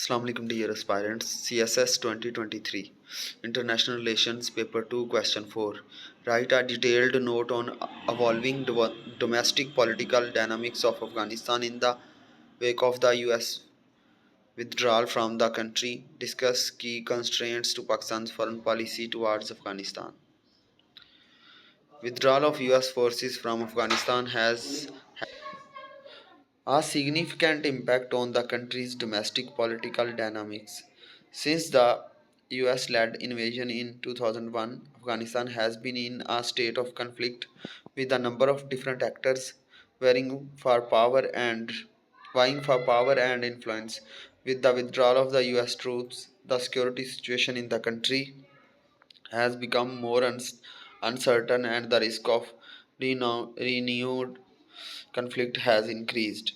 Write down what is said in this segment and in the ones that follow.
Assalamu alaikum dear aspirants. CSS 2023 International Relations Paper 2 Question 4. Write a detailed note on evolving domestic political dynamics of Afghanistan in the wake of the US withdrawal from the country. Discuss key constraints to Pakistan's foreign policy towards Afghanistan. Withdrawal of US forces from Afghanistan has a significant impact on the country's domestic political dynamics. Since the US led invasion in 2001, Afghanistan has been in a state of conflict with a number of different actors vying for power and influence. With the withdrawal of the US troops, the security situation in the country has become more uncertain and the risk of renewed conflict has increased.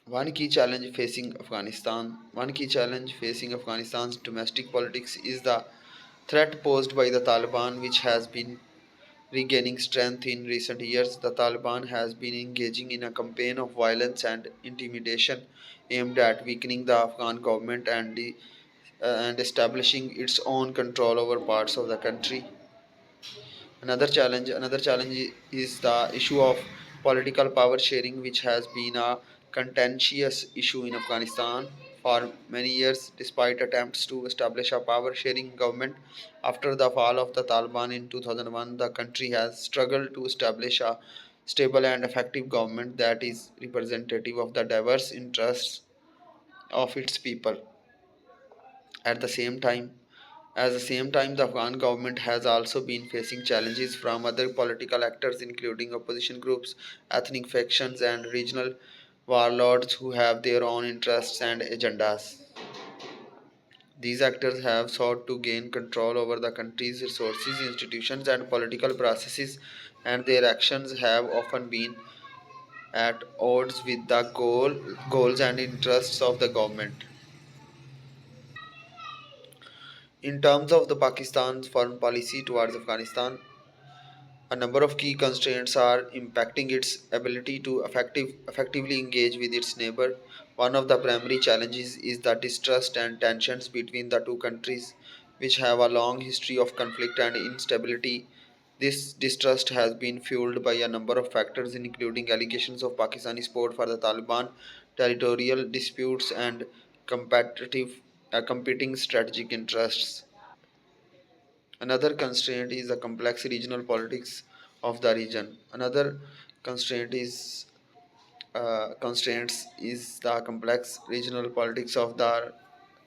One key challenge facing Afghanistan's domestic politics is the threat posed by the Taliban, which has been regaining strength in recent years. The Taliban has been engaging in a campaign of violence and intimidation aimed at weakening the Afghan government and establishing its own control over parts of the country. Another challenge is the issue of political power sharing, which has been a contentious issue in Afghanistan for many years, despite attempts to establish a power sharing government. After the fall of the Taliban in 2001, the country has struggled to establish a stable and effective government that is representative of the diverse interests of its people. At the same time, the Afghan government has also been facing challenges from other political actors, including opposition groups, ethnic factions, and regional warlords who have their own interests and agendas. These actors have sought to gain control over the country's resources, institutions, and political processes, and their actions have often been at odds with the goals and interests of the government. In terms of the Pakistan's foreign policy towards Afghanistan, a number of key constraints are impacting its ability to effectively engage with its neighbor. One of the primary challenges is the distrust and tensions between the two countries, which have a long history of conflict and instability. This distrust has been fueled by a number of factors, including allegations of Pakistani support for the Taliban, territorial disputes, and competing strategic interests. Another constraint is the complex regional politics of the region. Another constraint is constraints is the complex regional politics of the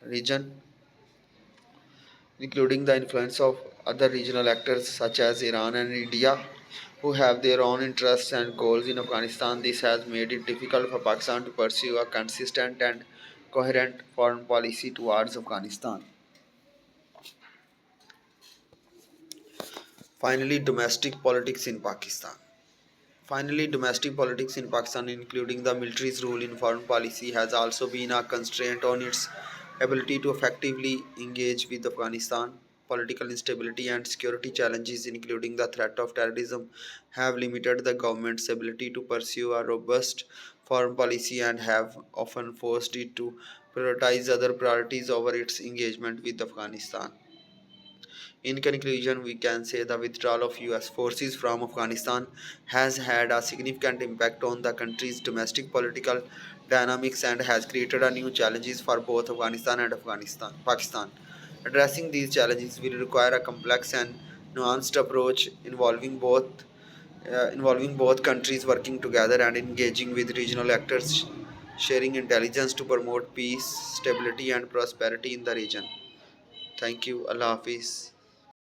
region, including the influence of other regional actors such as Iran and India, who have their own interests and goals in Afghanistan. This has made it difficult for Pakistan to pursue a consistent and coherent foreign policy towards Afghanistan. Finally, domestic politics in Pakistan. Finally, domestic politics in Pakistan, including the military's role in foreign policy, has also been a constraint on its ability to effectively engage with Afghanistan. Political instability and security challenges, including the threat of terrorism, have limited the government's ability to pursue a robust foreign policy and have often forced it to prioritize other priorities over its engagement with Afghanistan. In conclusion, we can say the withdrawal of US forces from Afghanistan has had a significant impact on the country's domestic political dynamics and has created a new challenges for both Afghanistan and Pakistan. Addressing these challenges will require a complex and nuanced approach involving both countries working together and engaging with regional actors, sharing intelligence to promote peace, stability, and prosperity in the region. Thank you. Allah Hafiz.